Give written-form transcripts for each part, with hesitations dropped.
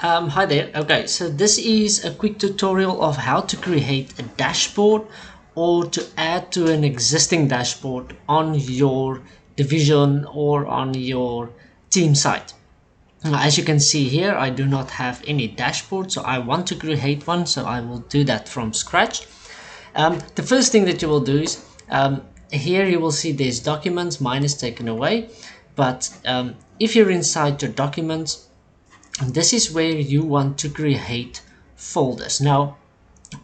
Hi there. Okay, so this is a quick tutorial of how to create a dashboard or to add to an existing dashboard on your division or on your team site. Now, as you can see here, I do not have any dashboard, so I want to create one, so I will do that from scratch. The first thing that you will do is here you will see there's documents, mine is taken away, but if you're inside your documents, this is where you want to create folders. Now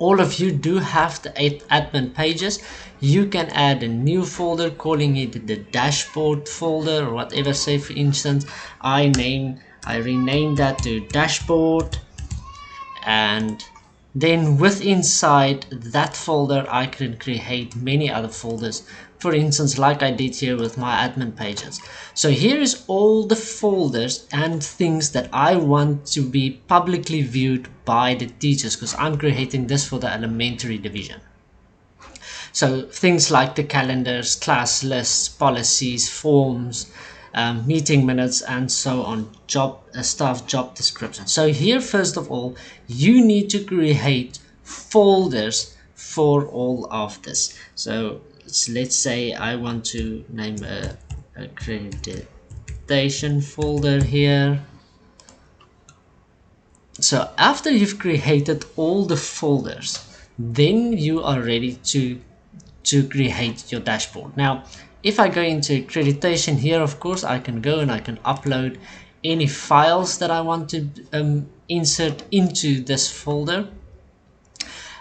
all of you do have the admin pages. You can add a new folder calling it the dashboard folder or whatever. Say for instance I rename that to dashboard, and then inside that folder I can create many other folders, for instance like I did here with my admin pages. So here is all the folders and things that I want to be publicly viewed by the teachers, because I'm creating this for the elementary division. So things like the calendars, class lists, policies, forms, meeting minutes, and so on, staff job description. So here, first of all, you need to create folders for all of this. So let's say I want to name a accreditation folder here. So after you've created all the folders, then you are ready to create your dashboard. Now if I go into accreditation here, of course I can go and I can upload any files that I want to insert into this folder,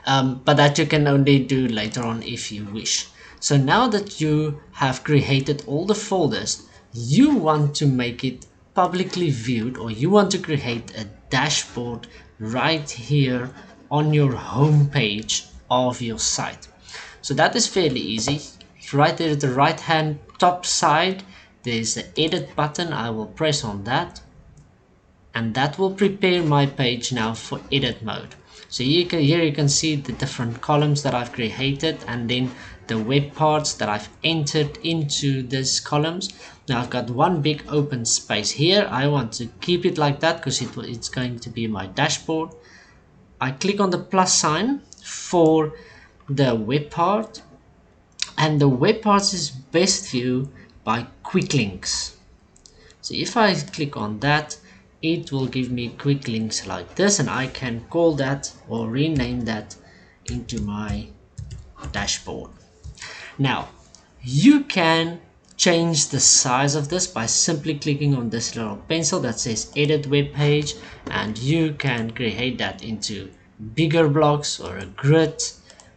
but that you can only do later on if you wish. So now that you have created all the folders, you want to make it publicly viewed, or you want to create a dashboard right here on your home page of your site. So that is fairly easy. Right there at the right hand top side there's the edit button. I will press on that and that will prepare my page now for edit mode. So here you can see the different columns that I've created and then the web parts that I've entered into these columns. Now I've got one big open space here. I want to keep it like that because it's going to be my dashboard. I click on the plus sign for the web part, and the web parts is best viewed by quick links. So if I click on that, it will give me quick links like this, and I can call that or rename that into my dashboard. Now you can change the size of this by simply clicking on this little pencil that says edit web page, and you can create that into bigger blocks or a grid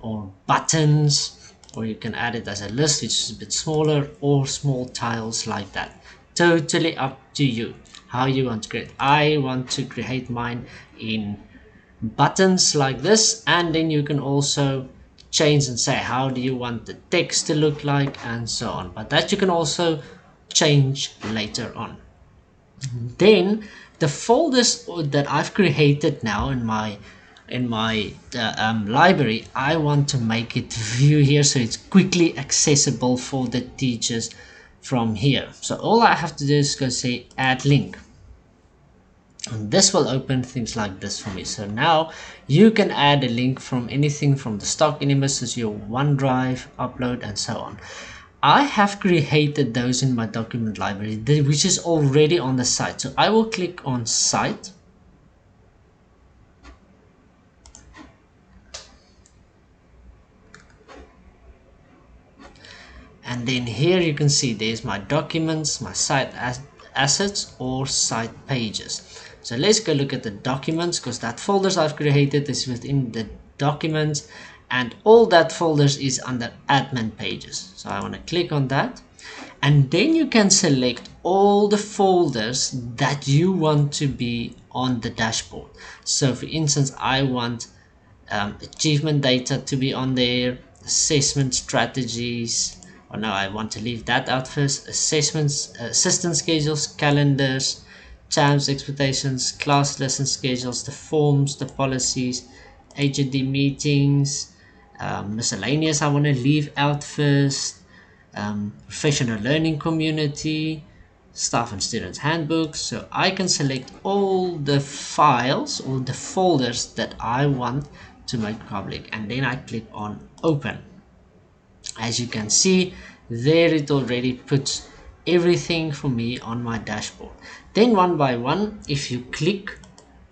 or buttons, or you can add it as a list which is a bit smaller, or small tiles like that. Totally up to you how you want to create. I want to create mine in buttons like this, and then you can also change and say how do you want the text to look like and so on, but that you can also change later on. Then the folders that I've created now in my library, I want to make it view here so it's quickly accessible for the teachers from here. So all I have to do is go say add link, and this will open things like this for me. So now you can add a link from anything from the stock images, your OneDrive upload and so on. I have created those in my document library which is already on the site. So I will click on site, and then here you can see there's my documents, my site assets or site pages. So let's go look at the documents, because that folders I've created is within the documents, and all that folders is under admin pages. So I want to click on that, and then you can select all the folders that you want to be on the dashboard. So for instance I want achievement data to be on there, assessment strategies, or no, I want to leave that out first, assessments, assistant schedules, calendars, terms, expectations, class lesson schedules, the forms, the policies, HED meetings, miscellaneous I want to leave out first, professional learning community, staff and students handbooks. So I can select all the files or the folders that I want to make public, and then I click on open. As you can see there, it already puts everything for me on my dashboard. Then one by one, if you click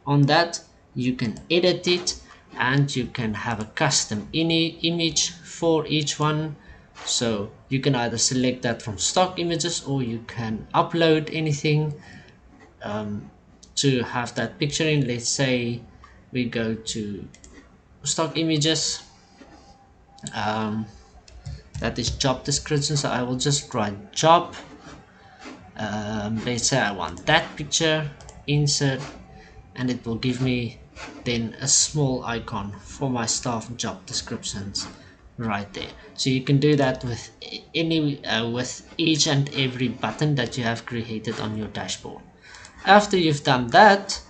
on that, you can edit it and you can have a custom image for each one. So you can either select that from stock images, or you can upload anything to have that picture in. Let's say we go to stock images, that is job description, so I will just write job. Let's say I want that picture, insert, and it will give me then a small icon for my staff job descriptions right there. So you can do that with with each and every button that you have created on your dashboard. After you've done that,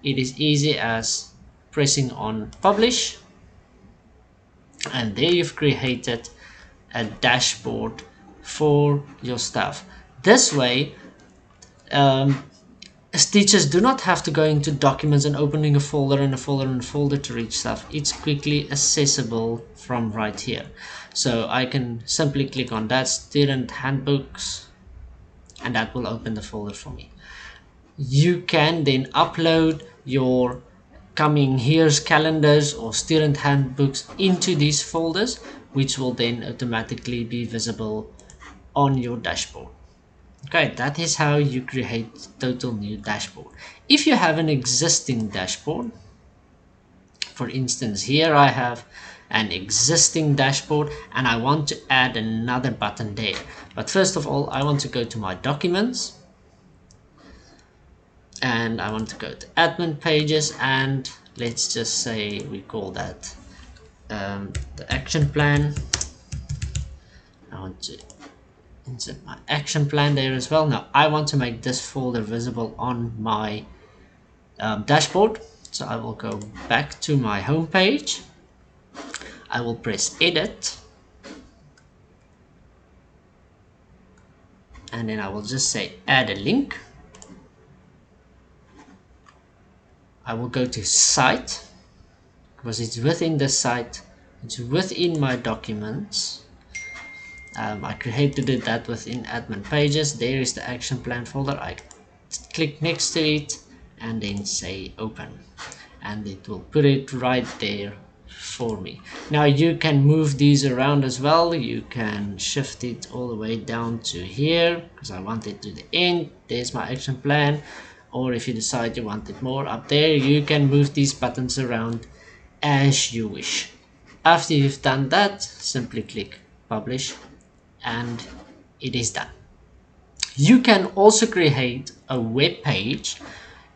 it is easy as pressing on publish, and there you've created a dashboard for your staff. This way, teachers do not have to go into documents and opening a folder and a folder and a folder to reach stuff. It's quickly accessible from right here. So I can simply click on that, student handbooks, and that will open the folder for me. You can then upload your coming year's calendars or student handbooks into these folders, which will then automatically be visible on your dashboard. Okay, that is how you create total new dashboard. If you have an existing dashboard, for instance here I have an existing dashboard and I want to add another button there, but first of all I want to go to my documents and I want to go to admin pages, and let's just say we call that the action plan. I want to insert my action plan there as well. Now I want to make this folder visible on my dashboard, so I will go back to my home page. I will press edit, and then I will just say add a link. I will go to site because it's within the site, it's within my documents. I created that within admin pages. There is the action plan folder. I click next to it and then say open, and it will put it right there for me. Now you can move these around as well. You can shift it all the way down to here because I want it to the end. There's my action plan. Or if you decide you want it more up there, you can move these buttons around as you wish. After you've done that, simply click publish and it is done. You can also create a web page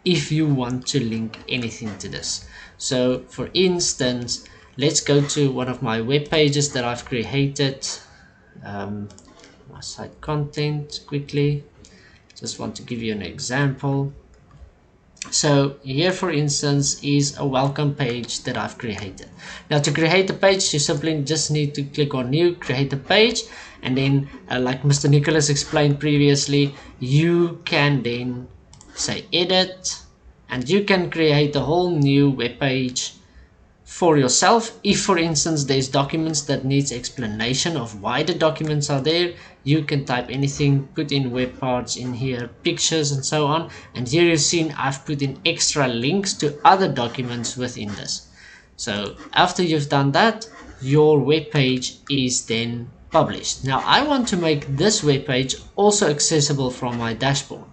if you want to link anything to this. So for instance, let's go to one of my web pages that I've created, my site content quickly. Just want to give you an example. So here for instance is a welcome page that I've created. Now to create a page, you simply just need to click on new, create a page, and then like Mr. Nicholas explained previously, you can then say edit, and you can create a whole new web page for yourself. If for instance there's documents that needs explanation of why the documents are there, you can type anything, put in web parts in here, pictures and so on, and here you've seen I've put in extra links to other documents within this. So after you've done that, your web page is then published. Now I want to make this web page also accessible from my dashboard.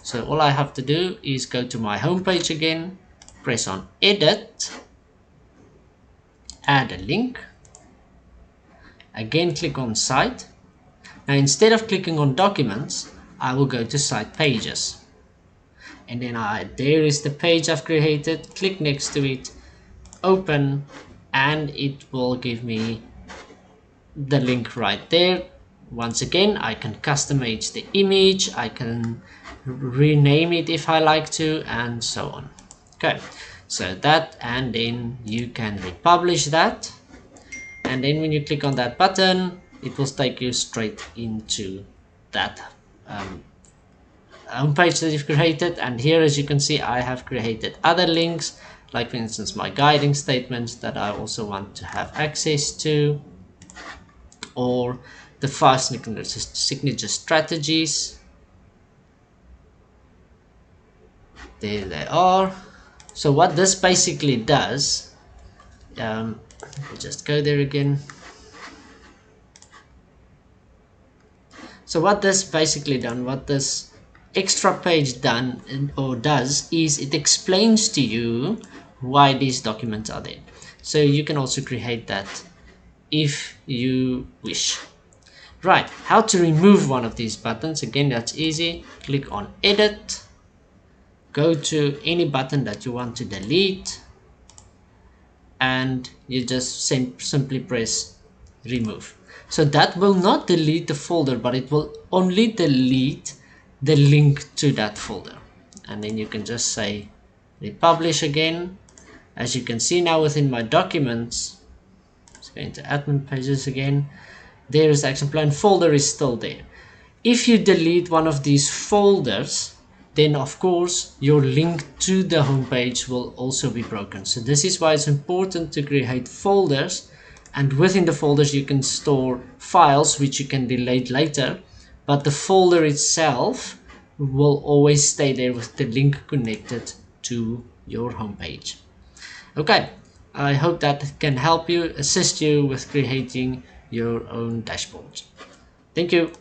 So all I have to do is go to my home page again, press on edit, add a link, again click on site. Now instead of clicking on documents, I will go to site pages, and then there is the page I've created. Click next to it, open, and it will give me the link right there. Once again, I can customize the image, I can rename it if I like to, and so on. Okay, so that, and then you can republish that, and then when you click on that button, it will take you straight into that homepage that you've created. And here, as you can see, I have created other links, like for instance my guiding statements that I also want to have access to, or the 5 signature strategies. There they are. So what this basically does, let me just go there again. So what this basically done, what this extra page done or does, is it explains to you why these documents are there. So you can also create that if you wish. Right, how to remove one of these buttons? Again, that's easy. Click on edit, go to any button that you want to delete, and you just simply press remove. So that will not delete the folder, but it will only delete the link to that folder. And then you can just say republish again. As you can see now within my documents, let's go into admin pages again. There is action plan folder is still there. If you delete one of these folders, then of course your link to the homepage will also be broken. So this is why it's important to create folders, and within the folders you can store files which you can delete later, but the folder itself will always stay there with the link connected to your homepage. Okay, I hope that can help you, assist you with creating your own dashboard. Thank you.